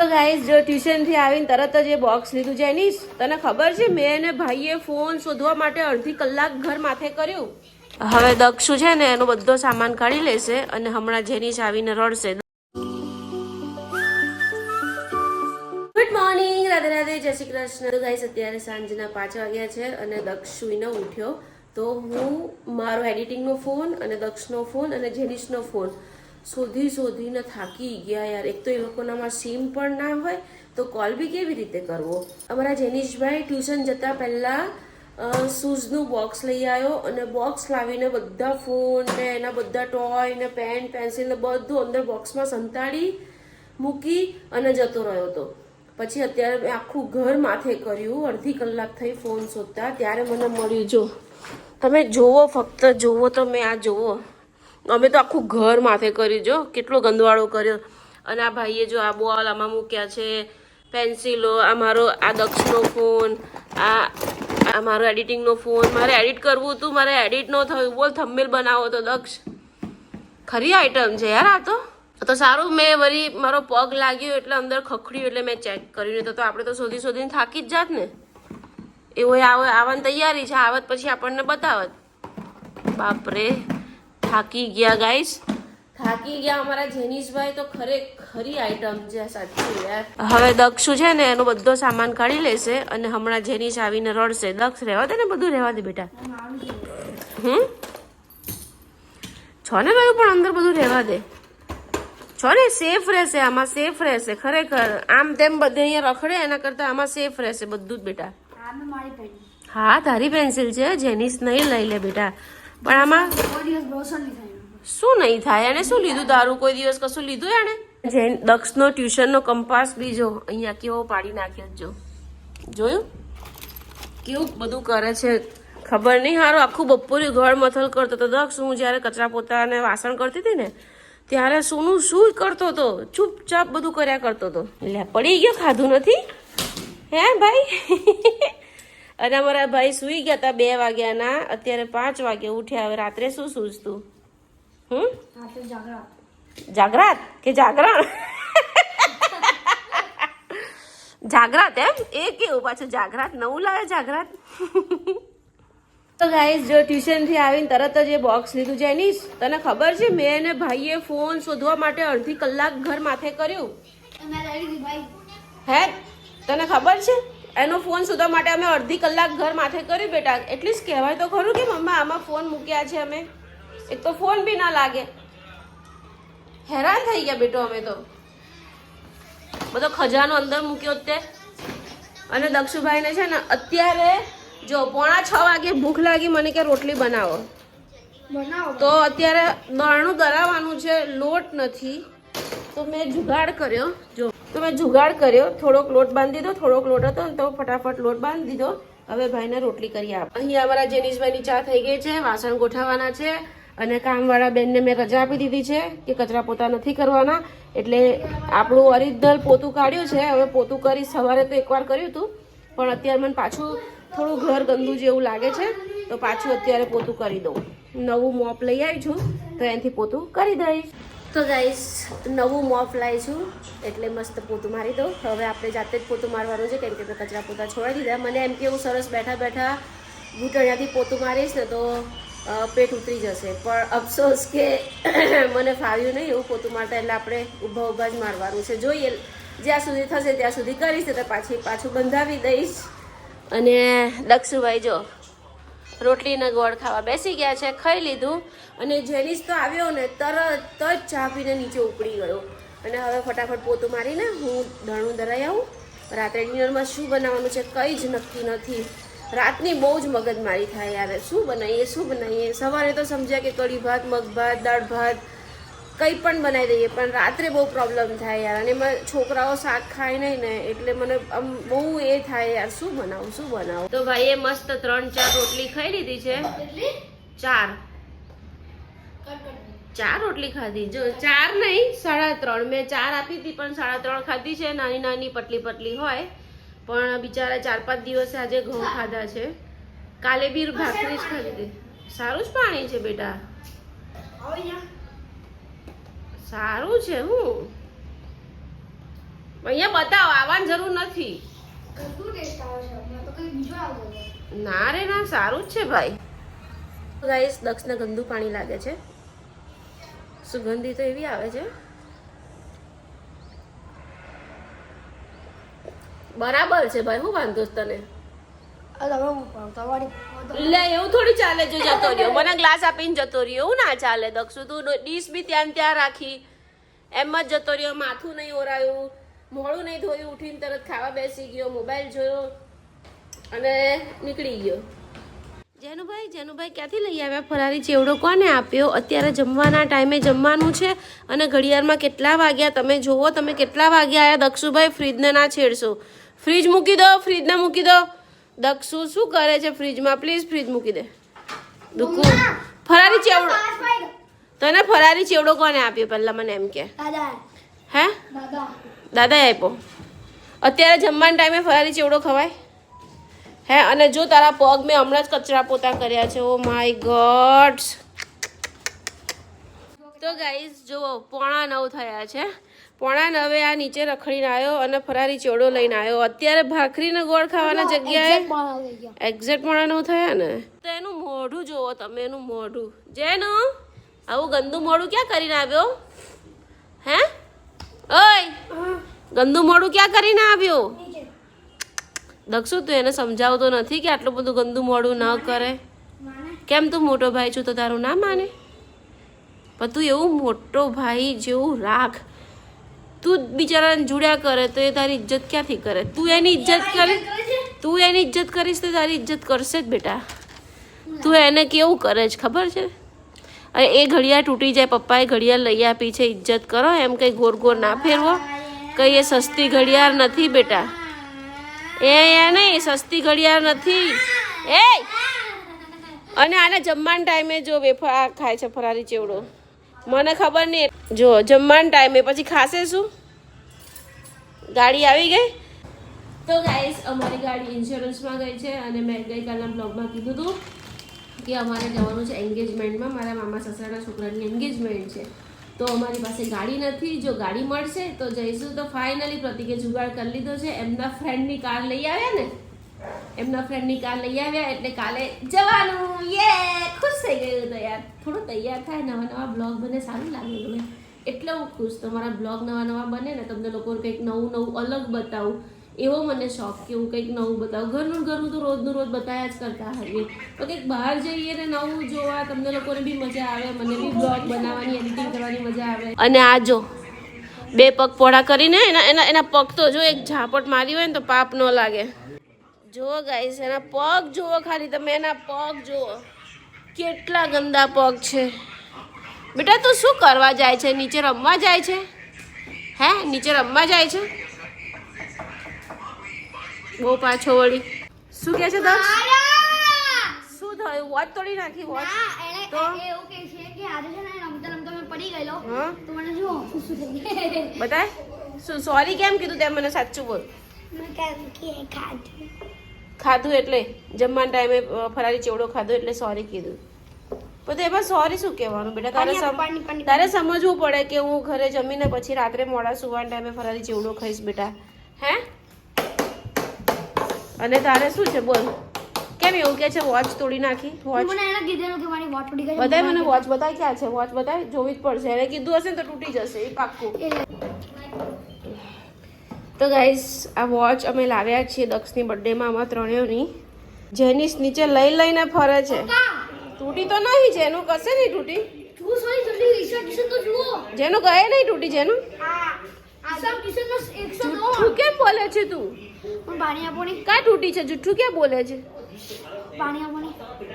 તો ગાઈઝ જો ટ્યુશન થી આવીને તરત જ એ બોક્સ લીધું છે એની તને ખબર છે મેં અને ભાઈએ ફોન શોધવા માટે અડધી કલાક ઘર માથે કર્યું. હવે દક્ષુ છે ને એનો બધો સામાન કાઢી લેશે અને હમણાં જેની આવીને રડશે. ગુડ મોર્નિંગ, રાધે રાધે, જય શ્રી કૃષ્ણ. તો ગાઈઝ અત્યારે સાંજના 5 વાગ્યા છે અને દક્ષ સુઈને ઉઠ્યો તો હું મારો એડિટિંગનો ફોન અને દક્ષનો ફોન અને જેનિસનો ફોન શોધીને થાકી ગયા યાર. એક તો એ લોકોનામાં સિમ પણ ના હોય તો કોલ બી કેવી રીતે કરવો. અમારા જેનિશભાઈ ટ્યુશન જતા પહેલા શૂઝનું બોક્સ લઈ આવ્યો અને બોક્સ લાવીને બધા ફોન ને એના બધા ટોય ને પેન પેન્સિલ ને બધું અંદર બોક્સમાં સંતાડી મૂકી અને જતો રહ્યો હતો. પછી અત્યારે મેં આખું ઘર માથે કર્યું, અડધી કલાક થઈ ફોન શોધતા, ત્યારે મને મળ્યું. જો તમે જોવો, ફક્ત જોવો તો મેં આ જોવો, અમે તો આખું ઘર માથે કર્યું. જો કેટલો ગંદવાળો કર્યો. અને આ ભાઈએ જો આ બોલ આમાં મૂક્યા છે, પેન્સિલો, આ મારો આ દક્ષનો ફોન, આ મારો એડિટિંગનો ફોન. મારે એડિટ કરવું હતું, મારે એડિટ ન થયું. બોલ થંબનેલ બનાવો તો દક્ષ. ખરી આઈટમ છે યાર આ તો સારું. મેં વળી મારો પગ લાગ્યો એટલે અંદર ખખડ્યું એટલે મેં ચેક કર્યું. નહીં તો આપણે તો શોધીને થાકી જ જાત ને. એવું આવવાની તૈયારી છે, આવત પછી આપણને બતાવત. બાપરે, થાકી ગયા ગાઈસ, થાકી ગયા. અમારા જેનિશભાઈ તો ખરી આઈટમ છે સાચું યાર. હવે દક્ષુ છે ને એનો બધો સામાન કાઢી લેશે અને હમણાં જેનિશ આવીને રડશે. દક્ષ રહેવા દે ને, બધું રહેવા દે બેટા. છો ને ભાઈ, પણ અંદર બધું રહેવા દે. છો ને, સેફ રહેશે આમાં, સેફ રહેશે ખરેખર. આમ તેમ બધે અહીંયા રખડે એના કરતા આમાં સેફ રહેશે બધું જ બેટા. હા, તારી પેન્સિલ છે, જેનિસ નહીં લઈ લે બેટા. પણ આમાં શું નહીં થાય? એને શું લીધું તારું? કોઈ દિવસ કશું લીધું એને? દક્ષનો ટ્યુશનનો કંપાસ બીજો અહીંયા કેવો પાડી નાખ્યો. જો જોયું કેવું બધું કરે છે ખબર નહીં. હારું આખું બપોરે ઘર મથલ કરતો હતો દક્ષ. હું જ્યારે કચરા પોતા અને વાસણ કરતી હતી ને ત્યારે શું કરતો હતો? ચૂપચાપ બધું કર્યા કરતો હતો. એટલે પડી ગયો, ખાધું નથી હે ભાઈ. અને અમારા ભાઈ સુઈ ગયા હતા 2 વાગ્યાના, અત્યારે 5 વાગે ઉઠ્યા. હવે રાત્રે શું સૂઝતું? જાગરાત કે જાગરણ? જાગરાત એમ એ કેવું પાછું જાગરાત? નવું લાવે જાગરાત. તો ગાઈઝ જો ટ્યુશન થી આવીને તરત જ એ બોક્સ લીધું છે એની તને ખબર છે મેં અને ભાઈએ ફોન શોધવા માટે અડધી કલાક ઘર માથે કર્યું. હે તને ખબર છે? એનો ફોન શોધવા માટે અમે અડધી કલાક ઘર માથે કર્યું બેટા. એટલીસ્ટ કહેવાય તો ખરું કે મમ્મા આમાં ફોન મૂક્યા છે અમે. એક તો ફોન બી ના લાગે. હેરાન થઈ ગયા બેટો અમે તો. બધો ખજાનો અંદર મૂક્યો તે. અને દક્ષુભાઈને છે ને અત્યારે જો 5:45 વાગે ભૂખ લાગી, મને કે રોટલી બનાવો. તો અત્યારે દળનું દળાવવાનું છે, લોટ નથી તો મેં જુગાડ કર્યો. જો તો મેં જુગાડ કર્યો, થોડોક લોટ બાંધી દીધો, થોડોક લોટ હતો ને તો ફટાફટ લોટ બાંધી દીધો. હવે ભાઈને રોટલી કરી આપ. અહીંયા અમારા જેનિશભાઈની ચા થઈ ગઈ છે, વાસણ ગોઠવવાના છે અને કામવાળા બેનને મેં રજા આપી દીધી છે કે કચરા પોતા નથી કરવાના. એટલે આપણું ઓરિજિનલ પોતું કાઢ્યું છે. હવે પોતું કરી, સવારે તો એકવાર કર્યું હતું પણ અત્યારે મને પાછું થોડું ઘર ગંદુ જેવું લાગે છે તો પાછું અત્યારે પોતું કરી દઉં. નવું મોપ લઈ આવી છું તો એનાથી પોતું કરી દઈશ. તો ગાઈસ નવું મોપ લાવી છું એટલે મસ્ત પોતું મારી દઉં. હવે આપણે જાતે જ પોતું મારવાનું છે કેમ કે મેં કચરા પોતા છોડી દીધા. મને એમ કે હું સરસ બેઠા બેઠા ઘૂંટણિયાથી પોતું મારીશ ને તો પેટ ઉતરી જશે, પણ અફસોસ કે મને ફાવ્યું નહીં એવું પોતું મારતા. એટલે આપણે ઊભા જ મારવાનું છે. જોઈએ જ્યાં સુધી થશે ત્યાં સુધી કરીશ તો પાછું બંધાવી દઈશ. અને દક્ષુભાઈ જો રોટલીના ગોળ ખાવા બેસી ગયા છે, ખાઈ લીધું. અને જેનિસ તો આવ્યો ને તરત જ ચા પીને નીચે ઉપડી ગયો. અને હવે ફટાફટ પોતું મારીને હું દળનું દળાઈ આવું. રાત્રે ડિનરમાં શું બનાવવાનું છે કંઈ જ નક્કી નથી. રાતની બહુ જ મગજમારી થાય યાર, શું બનાવીએ. સવારે તો સમજ્યા કે કઢી ભાત, મગ ભાત, દાળ ભાત કંઈ પણ બનાવી દઈએ, પણ રાત્રે બહુ પ્રોબ્લેમ થાય યાર. અને એમાં છોકરાઓ શાક ખાય નહીં ને એટલે મને આમ બહુ એ થાય યાર, શું બનાવું. તો ભાઈએ મસ્ત 3-4 રોટલી ખાઈ લીધી છે. 4 રોટલી ખાધી. જો 4 નહીં 3.5. મેં 4 આપી હતી પણ 3.5 ખાધી છે. નાની પતલી હોય. પણ બિચારા 4-5 દિવસે આજે ઘઉં ખાધા છે. કાલે બી ભાખરી જ ખાધી હતી. સારું જ પાણી છે બેટા, સારું છે. અહીંયા બતાવો, આવવાની જરૂર નથી. ના રે ના, સારું જ છે ભાઈ. ગાઈસ, દક્ષને ગંદુ પાણી લાગે છે. સુગંધી તો એવી આવે છે. બરાબર છે ભાઈ, હું વાંધો છે તને? લે એવું થોડી ચાલે જો જતો રહ્યો, મને ગ્લાસ આપીને જતો રહ્યો, એવું ના ચાલે. દક્ષુ તું ડીશ બી ત્યાં ત્યાં રાખી, એમ જ જતો રહ્યો, માથું નહીં ઓરાયું, મોડું નહીં ધોયું, ઉઠીને તરત ખાવા બેસી ગયો, મોબાઈલ જોયો અને નીકળી ગયો. જેનુભાઈ ક્યાંથી લઈ આવ્યા ફરારી ચેવડો? કોને આપ્યો? અત્યારે જમવાના ટાઈમે જમવાનું છે અને ઘડિયાળમાં કેટલા વાગ્યા તમે જોવો. તમે કેટલા વાગ્યા આવ્યા? દક્ષુભાઈ, ફ્રીજને ના છેડશો. ફ્રીજ મૂકી દો, ફ્રીજને મૂકી દો. દક્ષુ શું કરે છે ફ્રીજમાં? પ્લીઝ ફ્રીજ મૂકી દે. દુકુ, ફરારી ચેવડો તને ફરારી ચેવડો કોને આપ્યો પહેલા મને એમ કે? હે, દાદાએ આપ્યો. અત્યારે જમવાના ટાઈમે ફરારી ચેવડો ખવાય? હે, અને જો તારા પગ મેં હમણાં જ કચરા પોતા કર્યા છે. Oh my God. તો ગાઈઝ જુઓ, 8:45 થયા છે. 8:45 આ નીચે રખડીને આવ્યો અને ફરારી ચેવડો લઈને આવ્યો. અત્યારે ભાખરીને ગોળ ખાવાના જગ્યાએ એક્ઝેક્ટ 8:45 થયા ને. તો એનું મોઢું જુઓ તમે, એનું મોઢું. જેનું આવું ગંદુ મોઢું ક્યાં કરીને આવ્યો? હે ઓય, ગંદુ મોઢું ક્યાં કરીને આવ્યો? દક્ષુ, તું એને સમજાવતો નથી કે આટલું બધું ગંદુ મોઢું ન કરે? કેમ તું મોટો ભાઈ છું તો તારું ના માને? પણ તું એવું મોટો ભાઈ જેવું રાખ. તું બિચારાને જુડ્યા કરે તો એ તારી ઇજ્જત ક્યાંથી કરે? તું એની ઇજ્જત કરીશ તો તારી ઇજ્જત કરશે જ બેટા. તું એને કેવું કરે છે ખબર છે? અરે એ ઘડિયાળ તૂટી જાય, પપ્પાએ ઘડિયાળ લઈ આપી છે, ઇજ્જત કરો. એમ કંઈ ગોર ગોર ના ફેરવો. કંઈ એ સસ્તી ઘડિયાળ નથી બેટા. એ નહીં, સસ્તી ઘડિયાળ નથી. એ અને આને જમવાના ટાઈમે જો વેફર ખાય છે ફરારી ચેવડો. મને ખબર નહીં. જો જમવાના ટાઈમે પછી ખાશે શું? ગાડી આવી ગઈ. તો ગાઈસ, અમારી ગાડી ઇન્સ્યોરન્સમાં ગઈ છે અને મેં ગઈકાલના બ્લોગમાં કીધું હતું કે અમારે જવાનું છે એન્ગેજમેન્ટમાં. મારા મામા સસરાના છોકરાની એન્ગેજમેન્ટ છે. તો અમારી પાસે ગાડી નથી. જો ગાડી મળશે તો જઈશું. તો ફાઇનલી પ્રતિકે જુગાડ કરી લીધો છે. એમના ફ્રેન્ડની કાર લઈ આવ્યા ને, એટલે કાલે જવાનું. યે, ખુશ થઈ ગયું. તો યાર થોડું તૈયાર થાય, નવા બ્લોગ બને, સારું લાગે મને, એટલે હું ખુશ. તમારા બ્લોગ નવા બને ને, તમને લોકોને કંઈક નવું અલગ બતાવું, એવો મને શોખ કે હું કંઈક નવું બતાવું. ઘરનું તો રોજનું રોજ બતાવ્યા જ કરતા હોઈએ. તો કંઈક બહાર જઈએ ને નવું જોવા, તમને લોકોને બી મજા આવે, મને બી બ્લોગ બનાવવાની, એડિટિંગ કરવાની મજા આવે. અને આ જો 2 પગ પોળા કરીને એના પગ તો જો એક ઝાપટ મારી હોય ને તો પાપ ન લાગે. જુઓ ગાઈસ, એના પગ જુઓ, ખાલી તમે એના પગ જુઓ, કેટલા ગંદા પગ છે. બેટા તું શું કરવા જાય છે? નીચે રમવા જાય છે? હે, નીચે રમવા જાય છે? બહુ પાછો વળી. શું કહે છે દક્ષ? શું થયું? વોચ તોડી નાખી? વોચ તો એવું કહે છે કે આજે છે ને રમતા રમતા મેં પડી ગયેલો તો મને જો ખુશ થઈ ગઈ. બતાય. શું સોરી કેમ કીધું તે? મને સાચું બોલ. મેં કેમ કે ખાધું એટલે જમવાના ટાઈમે ફરારી ચેવડો ખાધો એટલે સોરી કીધું. પણ એમાં સોરી શું કહેવાનું બેટા? તારે સમજવું પડે કે હું ઘરે જમીને પછી રાત્રે મોડા સુવાના ટાઈમે ફરારી ચેવડો ખાઈશ બેટા. હે, અને તારે શું છે બોલ? કેમ એવું કે છે વોચ તોડી નાખી? વોચ મને એને કીધેલું કે મારી વોચ તૂટી ગઈ. બતાય મને વોચ, બતાય ક્યાં છે વોચ? બતાય, જોવી જ પડશે. એને કીધું હશે ને તો તૂટી જશે, એ પાક્કું. તો ગાઈસ, આ વોચ અમે લાવ્યા છીએ દક્ષની બર્થડેમાં, આમાં ત્રણેયની. જેનિસ નીચે લઈને ફરે છે. તૂટી તો નહીં, જેનું કશે નહીં તૂટી. જેનું ગયે નહીં તૂટી. જેનું જુઠ્ઠું કેમ બોલે છે તું? કાં તૂટી છે? જુઠ્ઠું કેમ બોલે છે?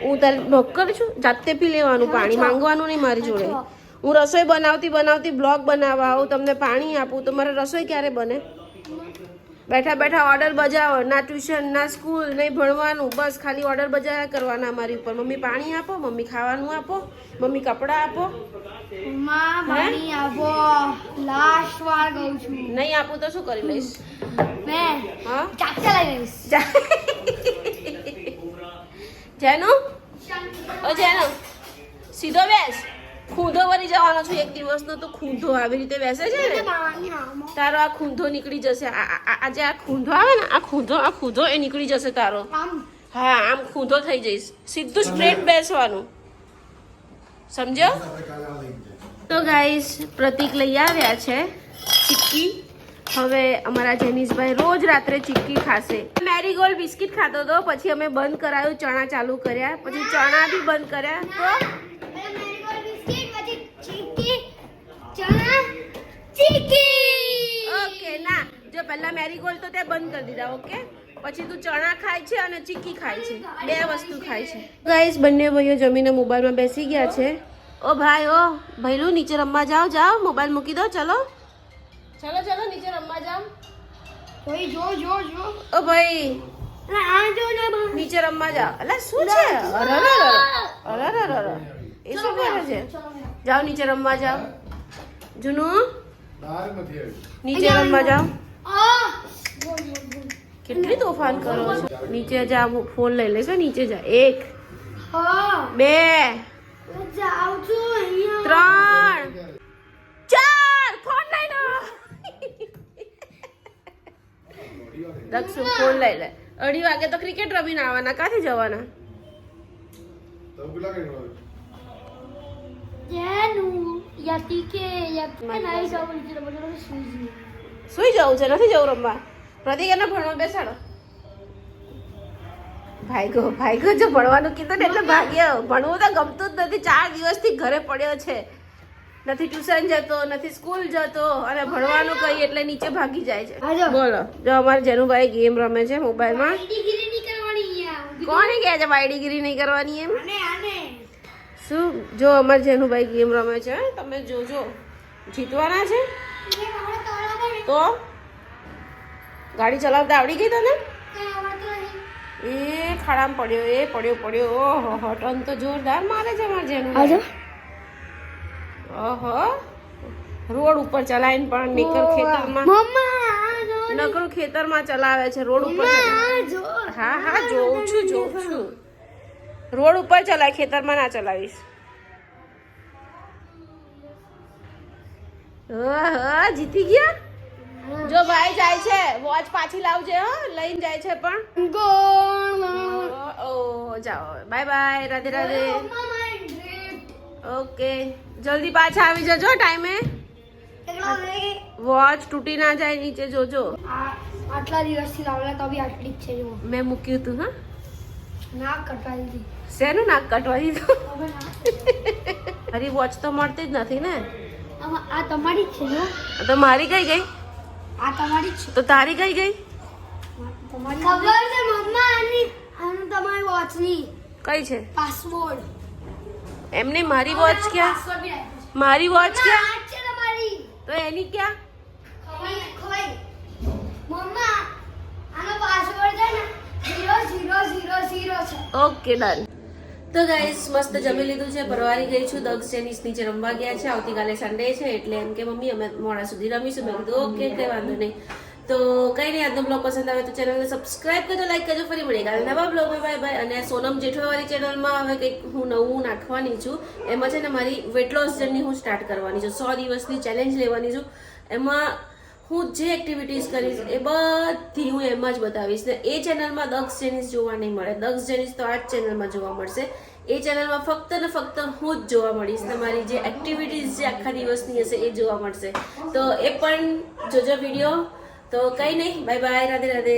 હું તારે નોકર છું? જાતે પી લેવાનું પાણી, માંગવાનું નહીં મારી જોડે. હું રસોઈ બનાવતી બ્લોગ બનાવવા આવું, તમને પાણી આપું તો મારે રસોઈ ક્યારે બને? બેઠા બેઠા ઓર્ડર બજાવો. ના ટ્યુશન, ના સ્કૂલ, નહીં ભણવાનું, બસ ખાલી ઓર્ડર બજાવ્યા કરવાના અમારી ઉપર. મમ્મી પાણી આપો, મમ્મી ખાવાનું આપો, મમ્મી કપડાં આપો. નહીં આપું તો શું કરી લઈશ? જેનું સીધો બેસ. ખૂંધો વળી જવાનો છું એક દિવસનો, તો ખૂંધો આવી રીતે બેસે છે ને તારો આ ખૂંધો નીકળી જશે. આજે આ ખૂંધો આવે ને આ ખૂંધો એ નીકળી જશે તારો. હા આમ ખૂંધો થઈ જઈશ, સીધું સ્ટ્રેટ બેસવાનું, સમજો. તો ગાઈસ પ્રતિક લઈ આવ્યા છે ચીક્કી. હવે અમારા જેનિશભાઈ રોજ રાત્રે ચીક્કી ખાશે. મેરીગોલ્ડ બિસ્કિટ ખાતો હતો, પછી અમે બંધ કરાયું, ચણા ચાલુ કર્યા, પછી ચણા બી બંધ કર્યા. તો ઓકે ના, જો પહેલા મેરીગોલ્ડ તો તે બંધ કરી દીધા. ઓકે, પછી તું ચણા ખાય છે અને ચીક્કી ખાય છે, બે વસ્તુ ખાય છે. ગાઈસ બંને ભાઈઓ જમીને મોબાઈલમાં બેસી ગયા છે. ઓ ભાઈ, ઓ ભૈલું નીચે રમવા જાઓ, મોબાઈલ મૂકી દો. ચલો નીચે રમવા જાઓ. ઓ ભાઈ નીચે રમવા જાઓ. અલા શું છે? અરર એ શું કરે છે? જાઓ નીચે રમવા જાઓ. જુનું નીચે રમવા જાઓ. કેટલી તોફાન કરો છો. નીચે જા, ફોન લઈ લેશે. નીચે જા. 1 2 3 4 ફોન લઈ લો. દક્ષુ ફોન લઈ લે. 2:30 વાગે તો ક્રિકેટ રમીને આવવાના. ક્યાંથી જવાના? સુઈ જવું છે, નથી જવું રમવા. પ્રતિક એને ભણવા બેસાડો. ભાઈગો જો ભણવાનું કીધું ને એટલે ભાગ્યો. ભણવું તો ગમતું જ નથી. 4 દિવસથી ઘરે પડ્યો છે, નથી ટ્યુશન જતો, નથી સ્કૂલ જતો, અને ભણવાનું કઈ એટલે નીચે ભાગી જાય છે. બોલો, જો અમારે જેનુભાઈ ગેમ રમે છે મોબાઈલમાં. કોને કહે છે બાયડીગીરી નહીં કરવાની એમ? શું? જો અમારે જેનુભાઈ ગેમ રમે છે, તમે જોજો. જીતવાના છે તો ગાડી ચલાવતા આવડી ગઈ તને? એ ખાડામાં પડ્યો. ઓહો, ટર્ન તો જોરદાર મારે છે અમારે જેનુભાઈ. ઓહો, રોડ ઉપર ચલાવીને પણ નકરું ખેતરમાં ચલાવે છે. રોડ ઉપર હા જોઉં છું. રોડ ઉપર ચલાય, ખેતરમાં ના ચલાવીશ. જીતી ગયા. જો ભાઈ જાય છે, વોચ પાછી લાવજે. લઈને જાય છે પણ. જાઓ, bye bye, Radhe Radhe. Okay, જલ્દી પાછા આવી જજો ટાઈમે. વોચ તૂટી ના જાય, નીચે જોજો. આટલા દિવસથી લાવલા તો બી આટલી જ છે. મેં મૂક્યું તું. હા, નાક કટવા દીધી. શેનું નાક કટવા દીધું? મારી વોચ તો મળતી જ નથી ને. આ તમારી જ છે. તો મારી કઈ ગઈ? આ તમારી જ છે. તો તારી કઈ ગઈ? તમારી ખબર છે મમ્મા. આનું તમારી વોચની કઈ છે? પાસવર્ડ. એમને મારી વોચ ક્યાં? પાસવર્ડ બી રાખ્યો છે. મારી વોચ ક્યાં? આ છે તમારી. તો એની ક્યાં? ખવાઈ મમ્મા, આનો પાસવર્ડ છે ને 0000 છે. Okay done. તો ગાઈસ મસ્ત જમી લીધું છે, પરવારી ગઈ છું. દક્ષ જેનિસ નીચે રમવા ગયા છે. આવતીકાલે સન્ડે છે એટલે એમ કે મમ્મી અમે મોડા સુધી રમીશું. મેં કીધું ઓકે, કઈ વાંધો નહીં. તો કઈ નહીં, આજનો બ્લોગ પસંદ આવે તો ચેનલને સબસ્ક્રાઇબ કરજો, લાઈક કરજો. ફરી મળીએ કાલે નવા બ્લોગમાં. Bye bye. અને સોનમ જેઠવાવાળી ચેનલમાં હવે કંઈક હું નવું નાખવાની છું. એમાં છે ને મારી વેટ લોસ જર્ની હું સ્ટાર્ટ કરવાની છું. 100 દિવસની ચેલેન્જ લેવાની છું. એમાં હું જે એક્ટિવિટીઝ કરીશ એ બધી હું એમાં જ બતાવીશ. ને એ ચેનલમાં દક્ષ જેનિસ જોવા નહીં મળે. દક્ષ જેનિસ તો આ જ ચેનલમાં જોવા મળશે. એ ચેનલમાં ફક્ત ને ફક્ત હું જ જોવા મળીશ. તમારી જે એક્ટિવિટીઝ જે આખા દિવસની હશે એ જોવા મળશે. તો એ પણ જોજો વિડીયો. તો કંઈ નહીં, બાય બાય, રાધે રાધે.